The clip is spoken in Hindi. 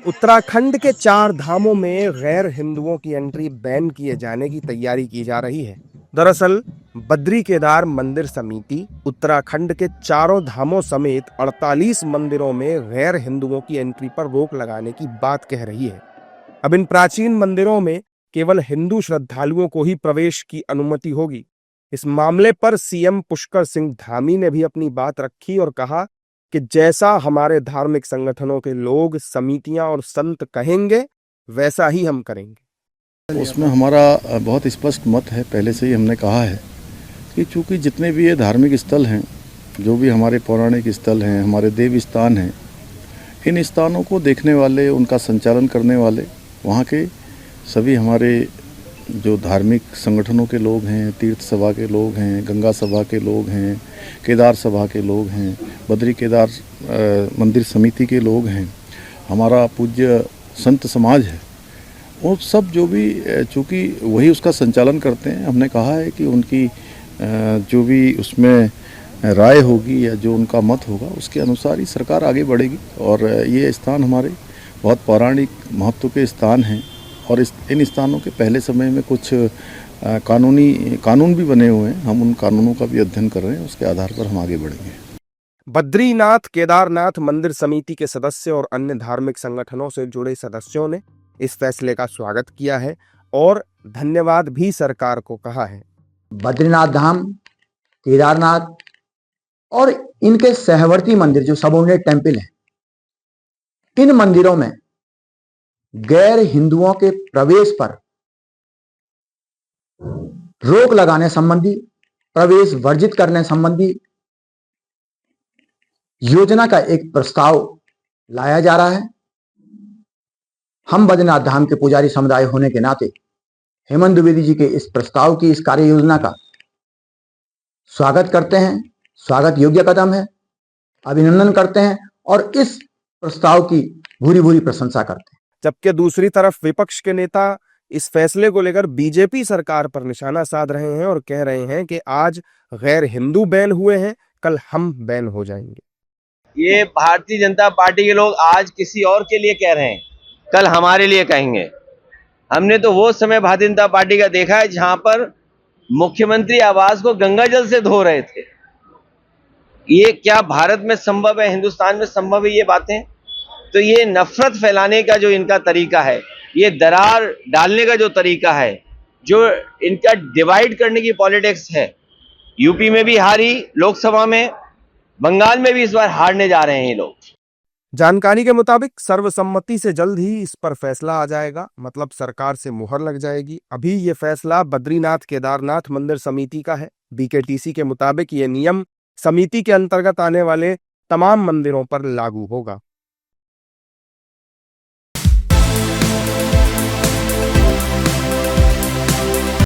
उत्तराखंड के 4 धामों में गैर हिंदुओं की एंट्री बैन किए जाने की तैयारी की जा रही है। दरअसल बद्री केदार मंदिर समिति उत्तराखंड के चारों धामों समेत 48 मंदिरों में गैर हिंदुओं की एंट्री पर रोक लगाने की बात कह रही है। अब इन प्राचीन मंदिरों में केवल हिंदू श्रद्धालुओं को ही प्रवेश की अनुमति होगी। इस मामले पर सीएम पुष्कर सिंह धामी ने भी अपनी बात रखी और कहा कि जैसा हमारे धार्मिक संगठनों के लोग, समितियां और संत कहेंगे वैसा ही हम करेंगे। उसमें हमारा बहुत स्पष्ट मत है, पहले से ही हमने कहा है कि चूंकि जितने भी ये धार्मिक स्थल हैं, जो भी हमारे पौराणिक स्थल हैं, हमारे देव स्थान हैं, इन स्थानों को देखने वाले, उनका संचालन करने वाले वहाँ के सभी हमारे जो धार्मिक संगठनों के लोग हैं, तीर्थ सभा के लोग हैं, गंगा सभा के लोग हैं, केदार सभा के लोग हैं, बद्री केदार मंदिर समिति के लोग हैं, हमारा पूज्य संत समाज है, वो सब जो भी चूँकि वही उसका संचालन करते हैं, हमने कहा है कि उनकी जो भी उसमें राय होगी या जो उनका मत होगा उसके अनुसार ही सरकार आगे बढ़ेगी। और ये स्थान हमारे बहुत पौराणिक महत्व के स्थान हैं और इन स्थानों के पहले समय में कुछ कानून भी बने हुए हैं। हम उन कानूनों का भी अध्ययन कर रहे हैं, उसके आधार पर हम आगे बढ़ेंगे। बद्रीनाथ केदारनाथ मंदिर समिति के सदस्य और अन्य धार्मिक संगठनों से जुड़े सदस्यों ने इस फैसले का स्वागत किया है और धन्यवाद भी सरकार को कहा है। बद्रीनाथ धाम, केदारनाथ और इनके सहवर्ती मंदिर जो सबोर्डिनेट टेम्पल हैं, इन मंदिरों में गैर हिंदुओं के प्रवेश पर रोक लगाने संबंधी, प्रवेश वर्जित करने संबंधी योजना का एक प्रस्ताव लाया जा रहा है। हम बद्रीनाथ धाम के पुजारी समुदाय होने के नाते हेमंत द्विवेदी जी के इस प्रस्ताव की, इस कार्य योजना का स्वागत करते हैं। स्वागत योग्य कदम है, अभिनंदन करते हैं और इस प्रस्ताव की भूरी भूरी प्रशंसा करते हैं। जबकि दूसरी तरफ विपक्ष के नेता इस फैसले को लेकर बीजेपी सरकार पर निशाना साध रहे हैं और कह रहे हैं कि आज गैर हिंदू बैन हुए हैं, कल हम बैन हो जाएंगे। ये भारतीय जनता पार्टी के लोग आज किसी और के लिए कह रहे हैं, कल हमारे लिए कहेंगे। हमने तो वो समय भारतीय जनता पार्टी का देखा है जहां पर मुख्यमंत्री आवास को गंगा जल से धो रहे थे। ये क्या भारत में संभव है, हिंदुस्तान में संभव है ये बातें? तो ये नफरत फैलाने का जो इनका तरीका है, ये दरार डालने का जो तरीका है, जो इनका डिवाइड करने की पॉलिटिक्स है, यूपी में भी हारी लोकसभा में, बंगाल में भी इस बार हारने जा रहे हैं ये लोग। जानकारी के मुताबिक सर्वसम्मति से जल्द ही इस पर फैसला आ जाएगा, मतलब सरकार से मुहर लग जाएगी। अभी ये फैसला बद्रीनाथ केदारनाथ मंदिर समिति का है। बीकेटीसी के मुताबिक ये नियम समिति के अंतर्गत आने वाले तमाम मंदिरों पर लागू होगा।